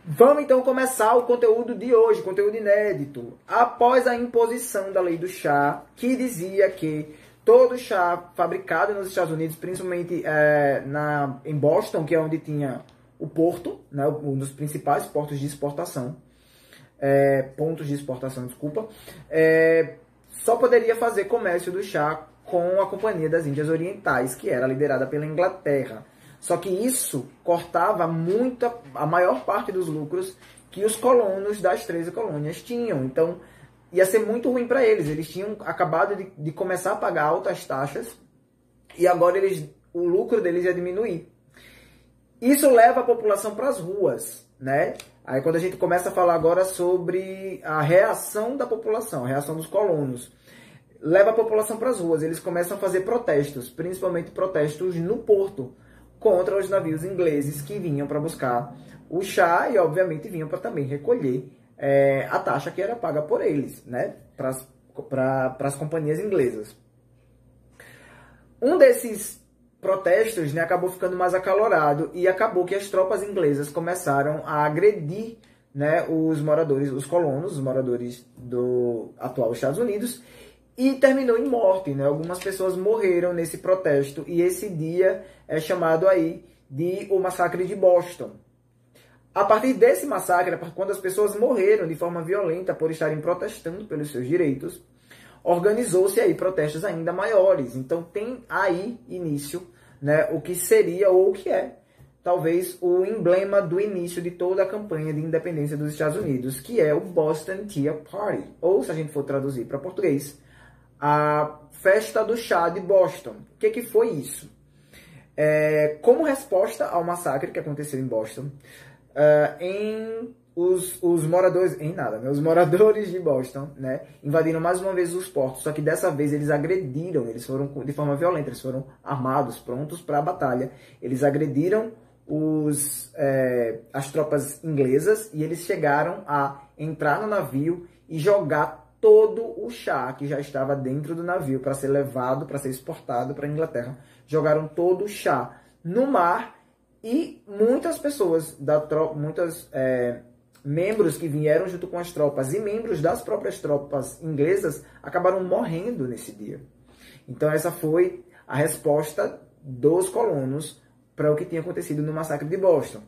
Vamos então começar o conteúdo de hoje, conteúdo inédito. Após a imposição da lei do chá, que dizia que todo chá fabricado nos Estados Unidos, principalmente em Boston, que é onde tinha o porto, né, um dos principais portos de exportação, pontos de exportação, desculpa, só poderia fazer comércio do chá com a Companhia das Índias Orientais, que era liderada pela Inglaterra. Só que isso cortava a maior parte dos lucros que os colonos das 13 colônias tinham. Então, ia ser muito ruim para eles. Eles tinham acabado de começar a pagar altas taxas e agora o lucro deles ia diminuir. Isso leva a população para as ruas, né? Aí quando a gente começa a falar agora sobre a reação da população, a reação dos colonos, leva a população para as ruas. Eles começam a fazer protestos, principalmente protestos no porto, contra os navios ingleses que vinham para buscar o chá e, obviamente, vinham para também recolher a taxa que era paga por eles, né, para as companhias inglesas. Um desses protestos, né, acabou ficando mais acalorado e acabou que as tropas inglesas começaram a agredir, né, os moradores, os colonos, os moradores do atual Estados Unidos, e terminou em morte, né? Algumas pessoas morreram nesse protesto e esse dia é chamado aí de o massacre de Boston. A partir desse massacre, quando as pessoas morreram de forma violenta por estarem protestando pelos seus direitos, organizou-se aí protestos ainda maiores. Então tem aí início, né, o que seria ou o que é talvez o emblema do início de toda a campanha de independência dos Estados Unidos, que é o Boston Tea Party, ou se a gente for traduzir para português, a Festa do Chá de Boston. O que foi isso? Como resposta ao massacre que aconteceu em Boston, os moradores de Boston, né, invadiram mais uma vez os portos, só que dessa vez eles agrediram, eles foram de forma violenta, eles foram armados, prontos para a batalha. Eles agrediram as tropas inglesas e eles chegaram a entrar no navio e jogar todo o chá que já estava dentro do navio para ser levado, para ser exportado para a Inglaterra. Jogaram todo o chá no mar e muitas pessoas, membros que vieram junto com as tropas e membros das próprias tropas inglesas acabaram morrendo nesse dia. Então essa foi a resposta dos colonos para o que tinha acontecido no massacre de Boston.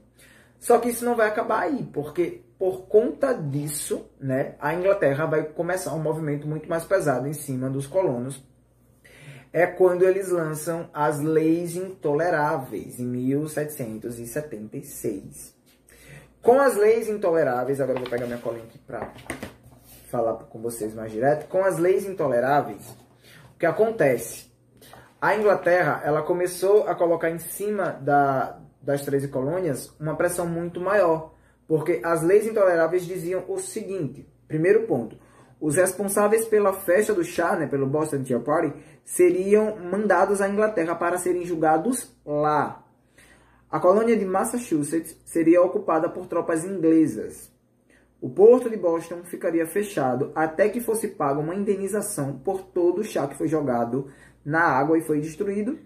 Só que isso não vai acabar aí, porque por conta disso, né, a Inglaterra vai começar um movimento muito mais pesado em cima dos colonos. É quando eles lançam as Leis Intoleráveis, em 1776. Com as Leis Intoleráveis, agora eu vou pegar minha colinha aqui para falar com vocês mais direto. Com as Leis Intoleráveis, o que acontece? A Inglaterra, ela começou a colocar em cima das 13 colônias uma pressão muito maior, porque as leis intoleráveis diziam o seguinte: primeiro ponto, os responsáveis pela festa do chá, né, pelo Boston Tea Party, seriam mandados à Inglaterra para serem julgados lá. A colônia de Massachusetts seria ocupada por tropas inglesas. O porto de Boston ficaria fechado até que fosse paga uma indenização por todo o chá que foi jogado na água e foi destruído.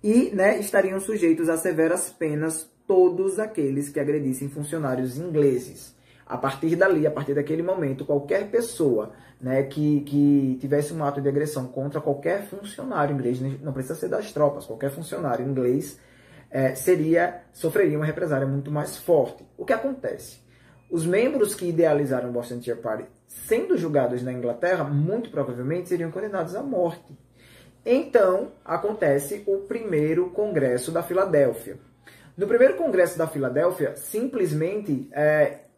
E, né, estariam sujeitos a severas penas todos aqueles que agredissem funcionários ingleses. A partir dali, a partir daquele momento, qualquer pessoa, né, que tivesse um ato de agressão contra qualquer funcionário inglês, não precisa ser das tropas, qualquer funcionário inglês, sofreria uma represália muito mais forte. O que acontece? Os membros que idealizaram o Boston Tea Party, sendo julgados na Inglaterra, muito provavelmente seriam condenados à morte. Então, acontece o primeiro Congresso da Filadélfia. No primeiro Congresso da Filadélfia, simplesmente,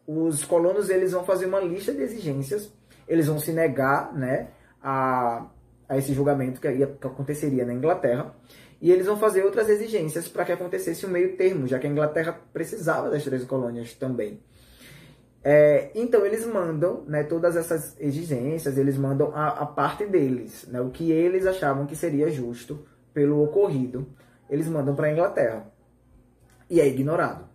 os colonos eles vão fazer uma lista de exigências, eles vão se negar, né, a esse julgamento que aconteceria na Inglaterra, e eles vão fazer outras exigências para que acontecesse um meio termo, já que a Inglaterra precisava das 13 colônias também. Então eles mandam, né, todas essas exigências, eles mandam a parte deles, né, o que eles achavam que seria justo pelo ocorrido, eles mandam para a Inglaterra. E é ignorado.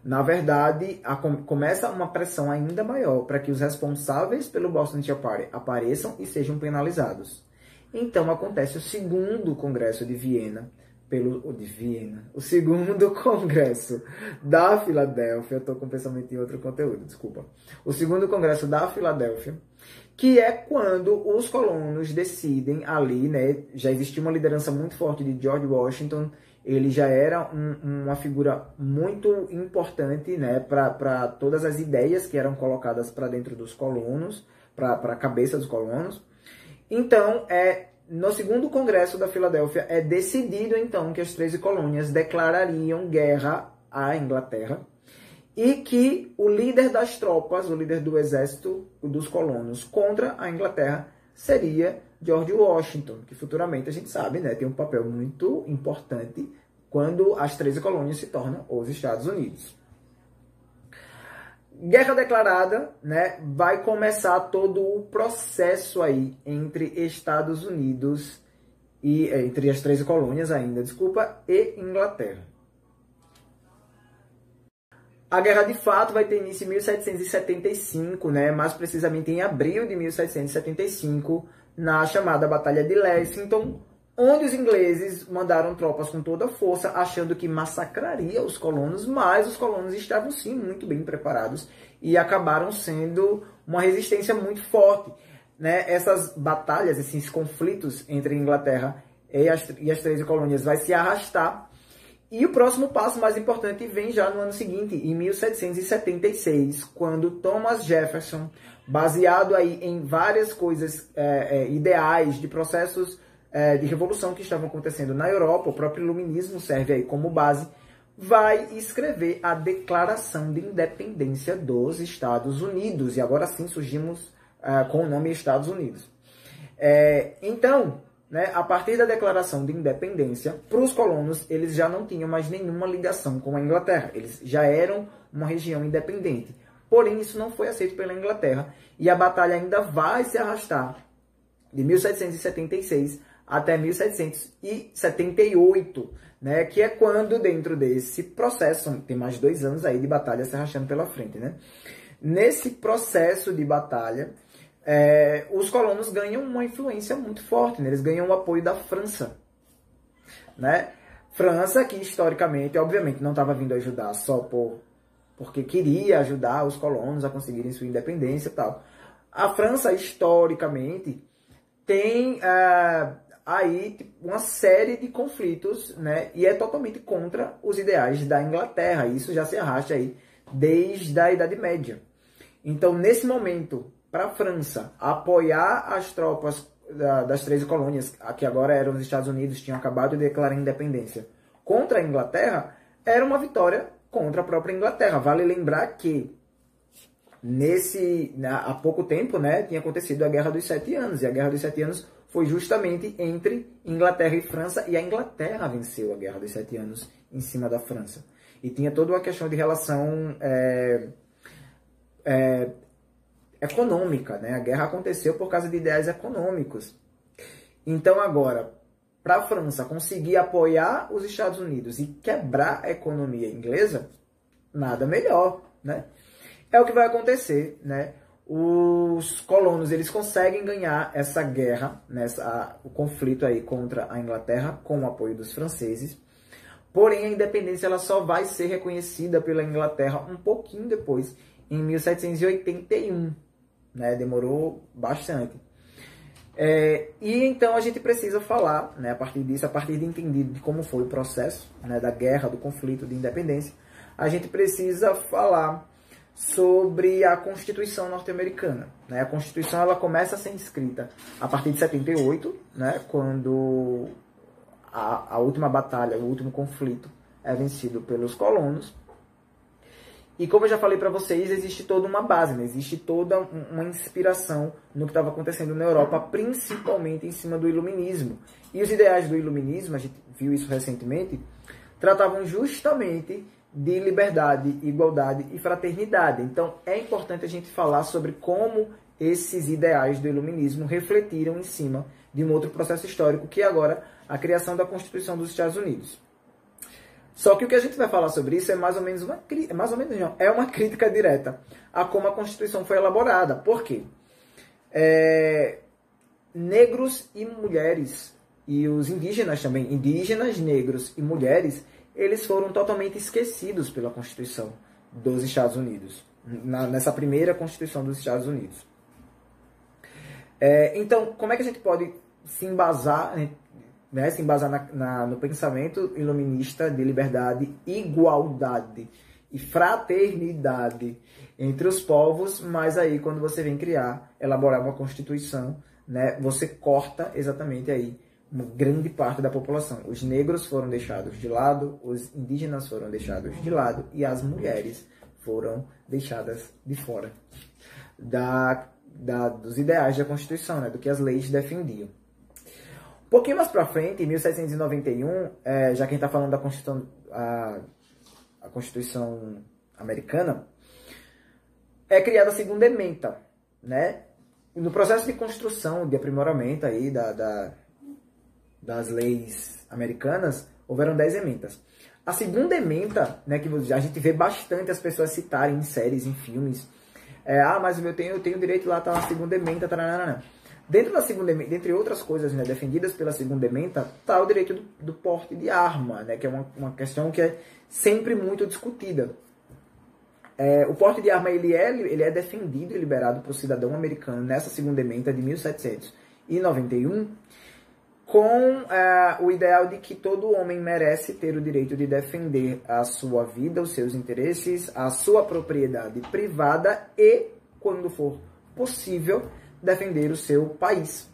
Na verdade, começa uma pressão ainda maior para que os responsáveis pelo Boston Tea Party apareçam e sejam penalizados. Então acontece o segundo Congresso de Viena, de Viena, o segundo congresso da Filadélfia, eu estou com pensamento em outro conteúdo, desculpa. O segundo congresso da Filadélfia, que é quando os colonos decidem ali, né, já existia uma liderança muito forte de George Washington, ele já era uma figura muito importante, né, para todas as ideias que eram colocadas para dentro dos colonos, para a cabeça dos colonos. Então, no segundo congresso da Filadélfia, é decidido então que as 13 colônias declarariam guerra à Inglaterra e que o líder das tropas, o líder do exército dos colonos contra a Inglaterra seria George Washington, que futuramente a gente sabe, né, tem um papel muito importante quando as 13 colônias se tornam os Estados Unidos. Guerra declarada, né, vai começar todo o processo aí entre Estados Unidos e entre as 13 colônias ainda, desculpa, e Inglaterra. A guerra de fato vai ter início em 1775, né, mais precisamente em abril de 1775, na chamada Batalha de Lexington, onde os ingleses mandaram tropas com toda a força, achando que massacraria os colonos, mas os colonos estavam sim muito bem preparados e acabaram sendo uma resistência muito forte, né? Essas batalhas, esses conflitos entre a Inglaterra e as 13 colônias vai se arrastar. E o próximo passo mais importante vem já no ano seguinte, em 1776, quando Thomas Jefferson, baseado aí em várias coisas ideais de processos de revolução que estavam acontecendo na Europa, o próprio iluminismo serve aí como base, vai escrever a Declaração de Independência dos Estados Unidos. E agora sim surgimos com o nome Estados Unidos. Então, né, a partir da Declaração de Independência, para os colonos, eles já não tinham mais nenhuma ligação com a Inglaterra. Eles já eram uma região independente. Porém, isso não foi aceito pela Inglaterra. E a batalha ainda vai se arrastar de 1776 até 1778, né, que é quando, dentro desse processo, tem mais de 2 anos aí de batalha se arrastando pela frente, né? Nesse processo de batalha, os colonos ganham uma influência muito forte, né? Eles ganham o apoio da França, né? França que, historicamente, obviamente, não estava vindo ajudar só porque queria ajudar os colonos a conseguirem sua independência e tal. A França, historicamente, tem aí uma série de conflitos, né? E é totalmente contra os ideais da Inglaterra. Isso já se arrasta aí desde a Idade Média. Então, nesse momento, para a França apoiar as tropas das 13 colônias, que agora eram os Estados Unidos, tinham acabado de declarar independência, contra a Inglaterra, era uma vitória contra a própria Inglaterra. Vale lembrar que há pouco tempo, né, tinha acontecido a Guerra dos 7 Anos, e a Guerra dos 7 Anos foi justamente entre Inglaterra e França, e a Inglaterra venceu a Guerra dos 7 Anos em cima da França. E tinha toda uma questão de relação econômica, né? A guerra aconteceu por causa de ideais econômicos. Então agora, para a França conseguir apoiar os Estados Unidos e quebrar a economia inglesa, nada melhor, né? É o que vai acontecer, né? Os colonos, eles conseguem ganhar essa guerra, o conflito aí contra a Inglaterra, com o apoio dos franceses. Porém, a independência ela só vai ser reconhecida pela Inglaterra um pouquinho depois, em 1781. Né? Demorou bastante. E então a gente precisa falar, né, a partir disso, a partir de entender de como foi o processo, né, da guerra, do conflito de independência, a gente precisa falar sobre a Constituição norte-americana. Né? A Constituição ela começa a ser escrita a partir de 78, né, quando a última batalha, o último conflito é vencido pelos colonos. E como eu já falei para vocês, existe toda uma base, né? Existe toda uma inspiração no que estava acontecendo na Europa, principalmente em cima do iluminismo. E os ideais do iluminismo, a gente viu isso recentemente, tratavam justamente de liberdade, igualdade e fraternidade. Então é importante a gente falar sobre como esses ideais do iluminismo refletiram em cima de um outro processo histórico, que é agora a criação da Constituição dos Estados Unidos. Só que o que a gente vai falar sobre isso é mais ou menos uma crítica direta a como a Constituição foi elaborada. Por quê? Negros e mulheres e os indígenas também, indígenas, negros e mulheres, eles foram totalmente esquecidos pela Constituição dos Estados Unidos, nessa primeira Constituição dos Estados Unidos. Então, como é que a gente pode se embasar, né, no pensamento iluminista de liberdade, igualdade e fraternidade entre os povos, mas aí quando você vem elaborar uma Constituição, né, você corta exatamente aí uma grande parte da população. Os negros foram deixados de lado, os indígenas foram deixados de lado e as mulheres foram deixadas de fora dos ideais da Constituição, né, do que as leis defendiam. Um pouquinho mais para frente, em 1791, já que a gente está falando da Constituição, a Constituição americana, é criada a segunda ementa, né? No processo de construção, de aprimoramento aí das leis americanas, houveram 10 ementas. A segunda ementa, né, que a gente vê bastante as pessoas citarem em séries, em filmes, mas eu tenho direito lá, tá na segunda ementa, taranana. Dentro da segunda ementa, dentre outras coisas, né, defendidas pela segunda ementa, está o direito do porte de arma, né, que é uma questão que é sempre muito discutida. O porte de arma ele é defendido e liberado para o cidadão americano nessa segunda ementa de 1791, com o ideal de que todo homem merece ter o direito de defender a sua vida, os seus interesses, a sua propriedade privada e, quando for possível, defender o seu país.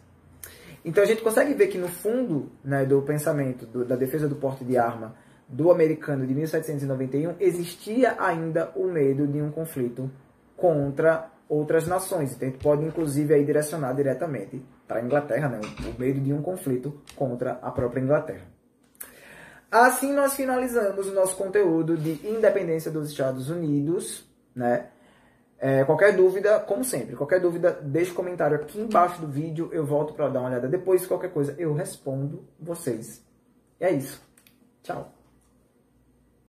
Então a gente consegue ver que no fundo, né, do pensamento da defesa do porte de arma do americano de 1791 existia ainda o medo de um conflito contra outras nações. Então a gente pode inclusive aí direcionar diretamente para a Inglaterra, né, o medo de um conflito contra a própria Inglaterra. Assim nós finalizamos o nosso conteúdo de independência dos Estados Unidos, né? Qualquer dúvida, como sempre, qualquer dúvida, deixe um comentário aqui embaixo do vídeo, eu volto para dar uma olhada depois, qualquer coisa eu respondo vocês. E é isso. Tchau.